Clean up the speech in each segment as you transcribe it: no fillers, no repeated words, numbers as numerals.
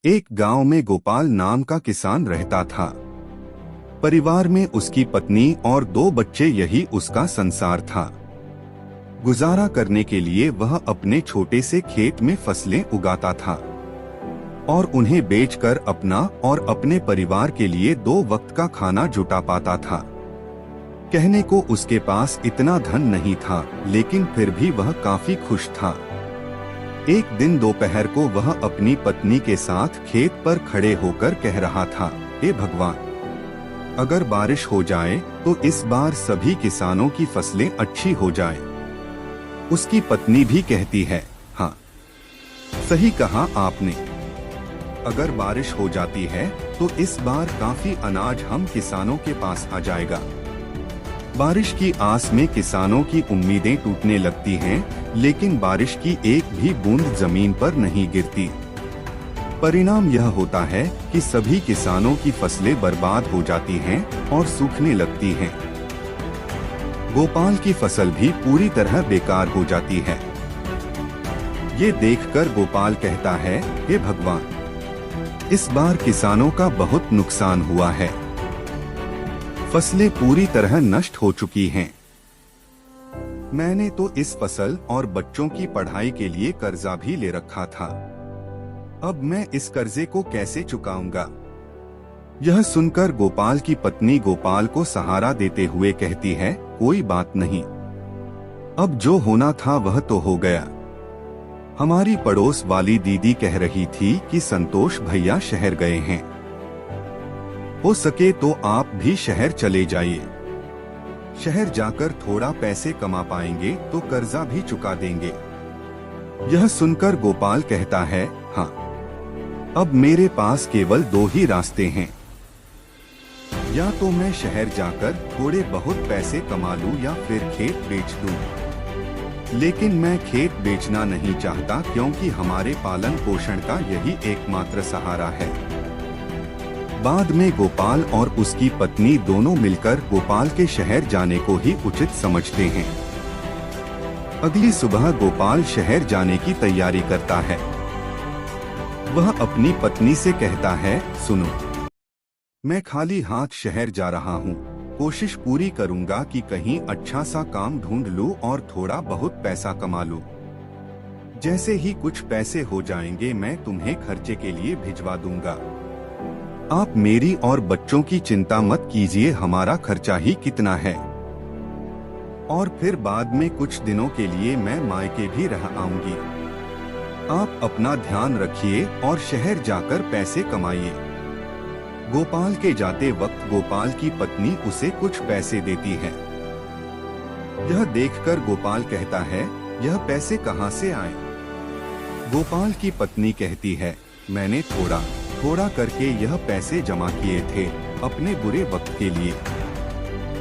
एक गांव में गोपाल नाम का किसान रहता था। परिवार में उसकी पत्नी और 2 बच्चे, यही उसका संसार था। गुजारा करने के लिए वह अपने छोटे से खेत में फसलें उगाता था और उन्हें बेचकर अपना और अपने परिवार के लिए 2 वक्त का खाना जुटा पाता था। कहने को उसके पास इतना धन नहीं था, लेकिन फिर भी वह काफी खुश था। एक दिन दोपहर को वह अपनी पत्नी के साथ खेत पर खड़े होकर कह रहा था, हे भगवान, अगर बारिश हो जाए तो इस बार सभी किसानों की फसलें अच्छी हो जाएं। उसकी पत्नी भी कहती है, हाँ, सही कहा आपने। अगर बारिश हो जाती है तो इस बार काफी अनाज हम किसानों के पास आ जाएगा। बारिश की आस में किसानों की उम्मीदें टूटने लगती हैं, लेकिन बारिश की एक भी बूंद जमीन पर नहीं गिरती। परिणाम यह होता है कि सभी किसानों की फसलें बर्बाद हो जाती हैं और सूखने लगती हैं। गोपाल की फसल भी पूरी तरह बेकार हो जाती है। ये देखकर गोपाल कहता है, हे भगवान, इस बार किसानों का बहुत नुकसान हुआ है। फसलें पूरी तरह नष्ट हो चुकी हैं। मैंने तो इस फसल और बच्चों की पढ़ाई के लिए कर्जा भी ले रखा था। अब मैं इस कर्जे को कैसे चुकाऊंगा? यह सुनकर गोपाल की पत्नी गोपाल को सहारा देते हुए कहती है, कोई बात नहीं, अब जो होना था वह तो हो गया। हमारी पड़ोस वाली दीदी कह रही थी कि संतोष भैया शहर गए हैं। हो सके तो आप भी शहर चले जाइए। शहर जाकर थोड़ा पैसे कमा पाएंगे तो कर्जा भी चुका देंगे। यह सुनकर गोपाल कहता है, हाँ, अब मेरे पास केवल 2 ही रास्ते हैं। या तो मैं शहर जाकर थोड़े बहुत पैसे कमा लूं या फिर खेत बेच दूं। लेकिन मैं खेत बेचना नहीं चाहता, क्योंकि हमारे पालन पोषण का यही एकमात्र सहारा है। बाद में गोपाल और उसकी पत्नी दोनों मिलकर गोपाल के शहर जाने को ही उचित समझते हैं। अगली सुबह गोपाल शहर जाने की तैयारी करता है। वह अपनी पत्नी से कहता है, सुनो, मैं खाली हाथ शहर जा रहा हूँ। कोशिश पूरी करूँगा कि कहीं अच्छा सा काम ढूंढ लूँ और थोड़ा बहुत पैसा कमा लूँ। जैसे ही कुछ पैसे हो जाएंगे मैं तुम्हें खर्चे के लिए भिजवा दूंगा। आप मेरी और बच्चों की चिंता मत कीजिए, हमारा खर्चा ही कितना है। और फिर बाद में कुछ दिनों के लिए मैं मायके भी रह आऊंगी। आप अपना ध्यान रखिए और शहर जाकर पैसे कमाइए। गोपाल के जाते वक्त गोपाल की पत्नी उसे कुछ पैसे देती है। यह देखकर गोपाल कहता है, यह पैसे कहाँ से आए? गोपाल की पत्नी कहती है, मैंने थोड़ा थोड़ा करके यह पैसे जमा किए थे अपने बुरे वक्त के लिए।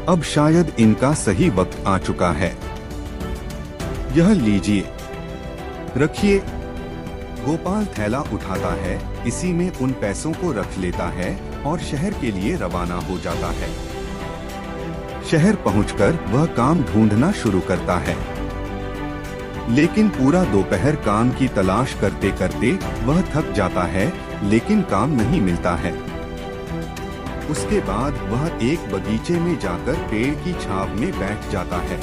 अब शायद इनका सही वक्त आ चुका है। यह लीजिए, रखिए। गोपाल थैला उठाता है, इसी में उन पैसों को रख लेता है और शहर के लिए रवाना हो जाता है। शहर पहुंचकर वह काम ढूंढना शुरू करता है, लेकिन पूरा दोपहर काम की तलाश करते करते वह थक जाता है, लेकिन काम नहीं मिलता है। उसके बाद वह एक बगीचे में जाकर पेड़ की छाव में बैठ जाता है।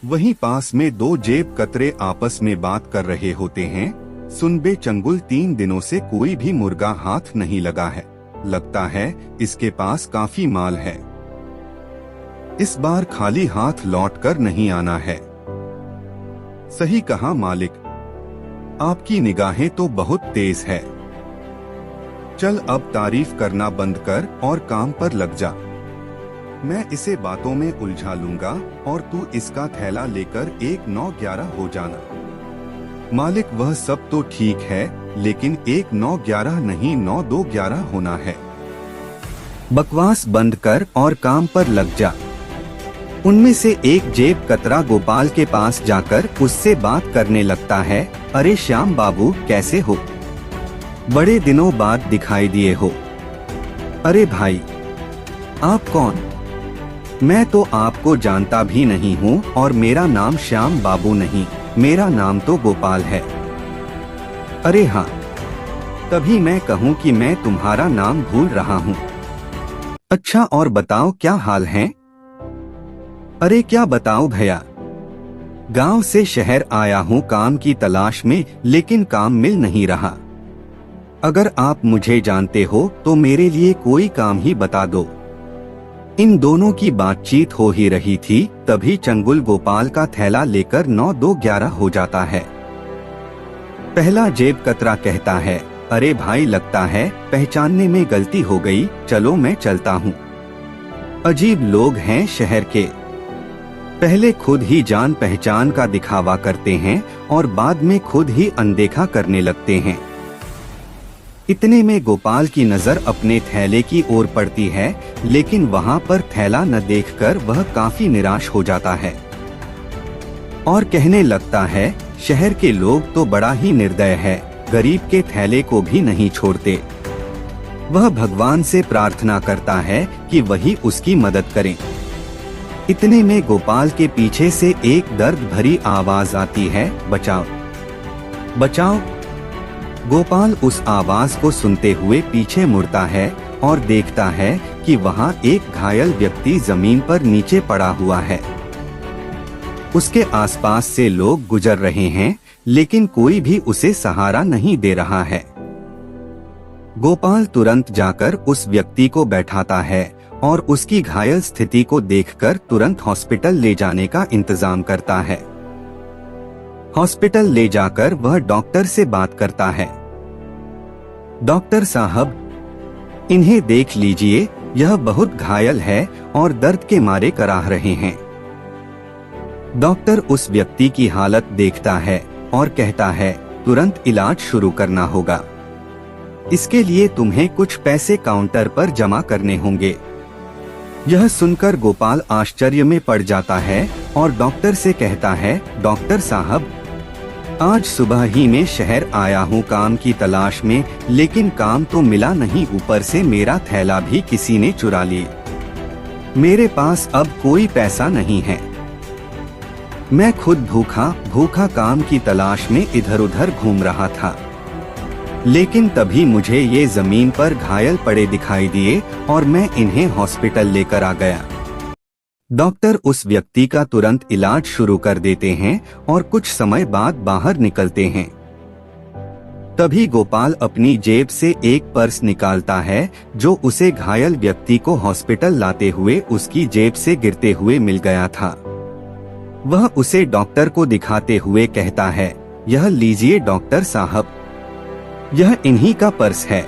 वहीं पास में 2 जेब कतरे आपस में बात कर रहे होते हैं। सुनबे चंगुल, 3 दिनों से कोई भी मुर्गा हाथ नहीं लगा है। लगता है इसके पास काफी माल है। इस बार खाली हाथ लौटकर नहीं आना है। सही कहा मालिक, आपकी निगाहें तो बहुत तेज है। चल अब तारीफ करना बंद कर और काम पर लग जा। मैं इसे बातों में उलझा लूंगा और तू इसका थैला लेकर 1-9-11 हो जाना। मालिक, वह सब तो ठीक है, लेकिन 1-9-11 नहीं, 9-2-11 होना है। बकवास बंद कर और काम पर लग जा। उनमें से एक जेब कतरा गोपाल के पास जाकर उससे बात करने लगता है, अरे श्याम बाबू, कैसे हो? बड़े दिनों बाद दिखाई दिए हो। अरे भाई, आप कौन? मैं तो आपको जानता भी नहीं हूँ और मेरा नाम श्याम बाबू नहीं, मेरा नाम तो गोपाल है। अरे हाँ, तभी मैं कहूँ कि मैं तुम्हारा नाम भूल रहा हूँ। अच्छा और बताओ क्या हाल है? अरे क्या बताओ भैया, गांव से शहर आया हूँ काम की तलाश में, लेकिन काम मिल नहीं रहा। अगर आप मुझे जानते हो तो मेरे लिए कोई काम ही बता दो। इन दोनों की बातचीत हो ही रही थी, तभी चंगुल गोपाल का थैला लेकर 9-2-11 हो जाता है। पहला जेब कतरा कहता है, अरे भाई लगता है पहचानने में गलती हो गई, चलो मैं चलता हूँ। अजीब लोग हैं शहर के, पहले खुद ही जान पहचान का दिखावा करते हैं और बाद में खुद ही अनदेखा करने लगते हैं। इतने में गोपाल की नजर अपने थैले की ओर पड़ती है, लेकिन वहाँ पर थैला न देखकर वह काफी निराश हो जाता है और कहने लगता है, शहर के लोग तो बड़ा ही निर्दय है, गरीब के थैले को भी नहीं छोड़ते। वह भगवान से प्रार्थना करता है कि वही उसकी मदद करें। इतने में गोपाल के पीछे से एक दर्द भरी आवाज आती है, बचाओ बचाओ। गोपाल उस आवाज को सुनते हुए पीछे मुड़ता है और देखता है कि वहाँ एक घायल व्यक्ति जमीन पर नीचे पड़ा हुआ है। उसके आसपास से लोग गुजर रहे हैं, लेकिन कोई भी उसे सहारा नहीं दे रहा है। गोपाल तुरंत जाकर उस व्यक्ति को बैठाता है और उसकी घायल स्थिति को देखकर तुरंत हॉस्पिटल ले जाने का इंतजाम करता है। हॉस्पिटल ले जाकर वह डॉक्टर से बात करता है, डॉक्टर साहब, इन्हें देख लीजिए, यह बहुत घायल है और दर्द के मारे कराह रहे हैं। डॉक्टर उस व्यक्ति की हालत देखता है और कहता है, तुरंत इलाज शुरू करना होगा। इसके लिए तुम्हें कुछ पैसे काउंटर पर जमा करने होंगे। यह सुनकर गोपाल आश्चर्य में पड़ जाता है और डॉक्टर से कहता है, डॉक्टर साहब, आज सुबह ही मैं शहर आया हूँ काम की तलाश में, लेकिन काम तो मिला नहीं, ऊपर से मेरा थैला भी किसी ने चुरा लिया। मेरे पास अब कोई पैसा नहीं है। मैं खुद भूखा भूखा काम की तलाश में इधर उधर घूम रहा था, लेकिन तभी मुझे ये जमीन पर घायल पड़े दिखाई दिए और मैं इन्हें हॉस्पिटल लेकर आ गया। डॉक्टर उस व्यक्ति का तुरंत इलाज शुरू कर देते हैं और कुछ समय बाद बाहर निकलते हैं। तभी गोपाल अपनी जेब से एक पर्स निकालता है जो उसे घायल व्यक्ति को हॉस्पिटल लाते हुए उसकी जेब से गिरते हुए मिल गया था। वह उसे डॉक्टर को दिखाते हुए कहता है, यह लीजिए डॉक्टर साहब, यह इन्हीं का पर्स है,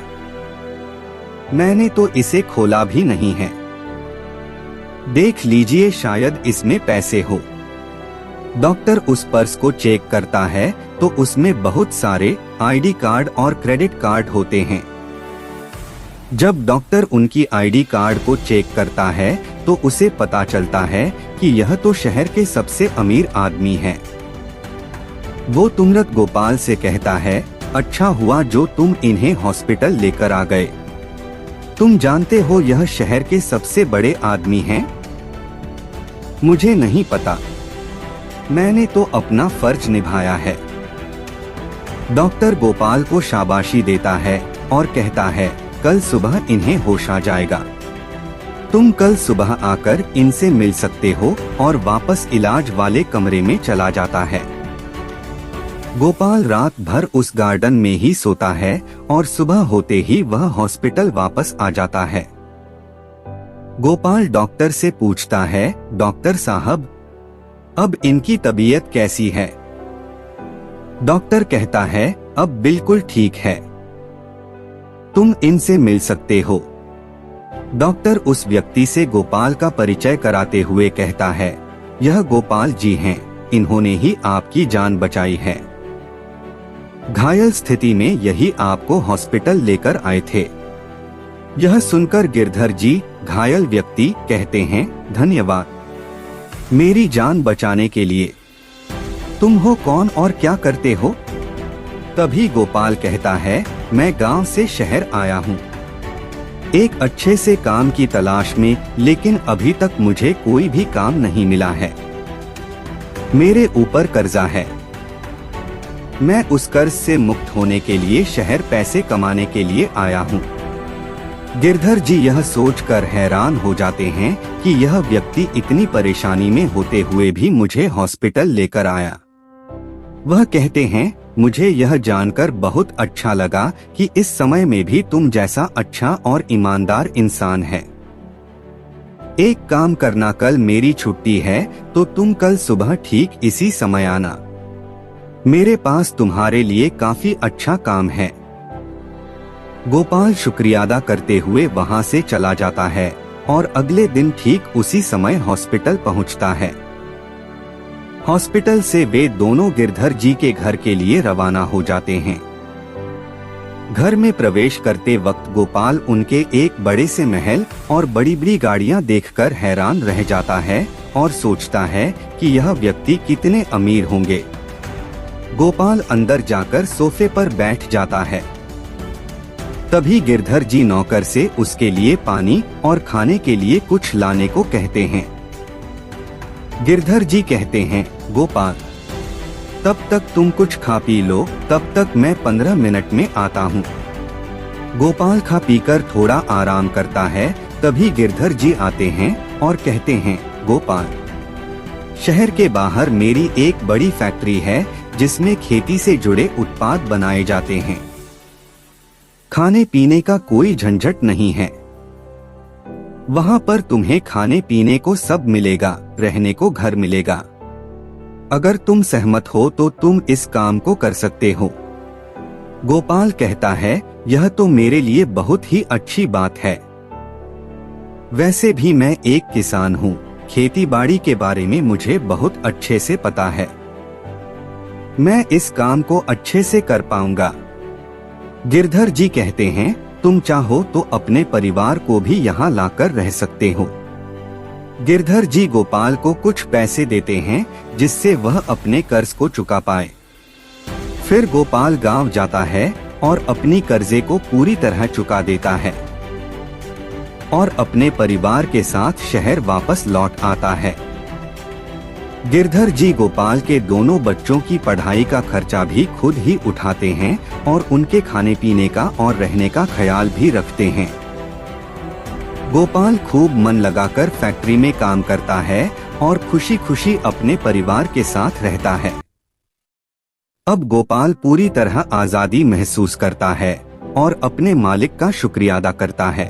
मैंने तो इसे खोला भी नहीं है, देख लीजिए शायद इसमें पैसे हो। डॉक्टर उस पर्स को चेक करता है तो उसमें बहुत सारे आईडी कार्ड और क्रेडिट कार्ड होते हैं। जब डॉक्टर उनकी आईडी कार्ड को चेक करता है तो उसे पता चलता है कि यह तो शहर के सबसे अमीर आदमी हैं। वो तुरंत गोपाल से कहता है, अच्छा हुआ जो तुम इन्हें हॉस्पिटल लेकर आ गए। तुम जानते हो यह शहर के सबसे बड़े आदमी हैं? मुझे नहीं पता, मैंने तो अपना फर्ज निभाया है। डॉक्टर गोपाल को शाबाशी देता है और कहता है, कल सुबह इन्हें होश आ जाएगा। तुम कल सुबह आकर इनसे मिल सकते हो, और वापस इलाज वाले कमरे में चला जाता है। गोपाल रात भर उस गार्डन में ही सोता है और सुबह होते ही वह हॉस्पिटल वापस आ जाता है। गोपाल डॉक्टर से पूछता है, डॉक्टर साहब, अब इनकी तबीयत कैसी है? डॉक्टर कहता है, अब बिल्कुल ठीक है, तुम इनसे मिल सकते हो। डॉक्टर उस व्यक्ति से गोपाल का परिचय कराते हुए कहता है, यह गोपाल जी हैं, इन्होंने ही आपकी जान बचाई है। घायल स्थिति में यही आपको हॉस्पिटल लेकर आए थे। यह सुनकर गिरधर जी, घायल व्यक्ति, कहते हैं, धन्यवाद, मेरी जान बचाने के लिए। तुम हो कौन और क्या करते हो? तभी गोपाल कहता है, मैं गांव से शहर आया हूँ, एक अच्छे से काम की तलाश में, लेकिन अभी तक मुझे कोई भी काम नहीं मिला है। मेरे ऊपर कर्जा है, मैं उस कर्ज से मुक्त होने के लिए शहर पैसे कमाने के लिए आया हूँ। गिरधर जी यह सोचकर हैरान हो जाते हैं कि यह व्यक्ति इतनी परेशानी में होते हुए भी मुझे हॉस्पिटल लेकर आया। वह कहते हैं, मुझे यह जानकर बहुत अच्छा लगा कि इस समय में भी तुम जैसा अच्छा और ईमानदार इंसान है। एक काम करना, कल मेरी छुट्टी है तो तुम कल सुबह ठीक इसी समय आना। मेरे पास तुम्हारे लिए काफी अच्छा काम है। गोपाल शुक्रिया अदा करते हुए वहां से चला जाता है और अगले दिन ठीक उसी समय हॉस्पिटल पहुंचता है। हॉस्पिटल से वे दोनों गिरधर जी के घर के लिए रवाना हो जाते हैं। घर में प्रवेश करते वक्त गोपाल उनके एक बड़े से महल और बड़ी बड़ी गाड़ियां देखकर हैरान रह जाता है और सोचता है कि यह व्यक्ति कितने अमीर होंगे। गोपाल अंदर जाकर सोफे पर बैठ जाता है। तभी गिरधर जी नौकर से उसके लिए पानी और खाने के लिए कुछ लाने को कहते हैं। गिरधर जी कहते हैं, गोपाल तब तक तुम कुछ खा पी लो, तब तक मैं 15 मिनट में आता हूँ। गोपाल खा पीकर थोड़ा आराम करता है। तभी गिरधर जी आते हैं और कहते हैं, गोपाल शहर के बाहर मेरी एक बड़ी फैक्ट्री है जिसमें खेती से जुड़े उत्पाद बनाए जाते हैं। खाने पीने का कोई झंझट नहीं है। वहां पर तुम्हें खाने पीने को सब मिलेगा, रहने को घर मिलेगा। अगर तुम सहमत हो तो तुम इस काम को कर सकते हो। गोपाल कहता है, यह तो मेरे लिए बहुत ही अच्छी बात है। वैसे भी मैं एक किसान हूँ, खेती बाड़ी के बारे में मुझे बहुत अच्छे से पता है। मैं इस काम को अच्छे से कर पाऊंगा। गिरधर जी कहते हैं, तुम चाहो तो अपने परिवार को भी यहाँ लाकर रह सकते हो। गिरधर जी गोपाल को कुछ पैसे देते हैं जिससे वह अपने कर्ज को चुका पाए। फिर गोपाल गांव जाता है और अपनी कर्जे को पूरी तरह चुका देता है और अपने परिवार के साथ शहर वापस लौट आता है। गिरधर जी गोपाल के दोनों बच्चों की पढ़ाई का खर्चा भी खुद ही उठाते हैं और उनके खाने पीने का और रहने का ख्याल भी रखते हैं। गोपाल खूब मन लगाकर फैक्ट्री में काम करता है और खुशी खुशी अपने परिवार के साथ रहता है। अब गोपाल पूरी तरह आजादी महसूस करता है और अपने मालिक का शुक्रिया अदा करता है।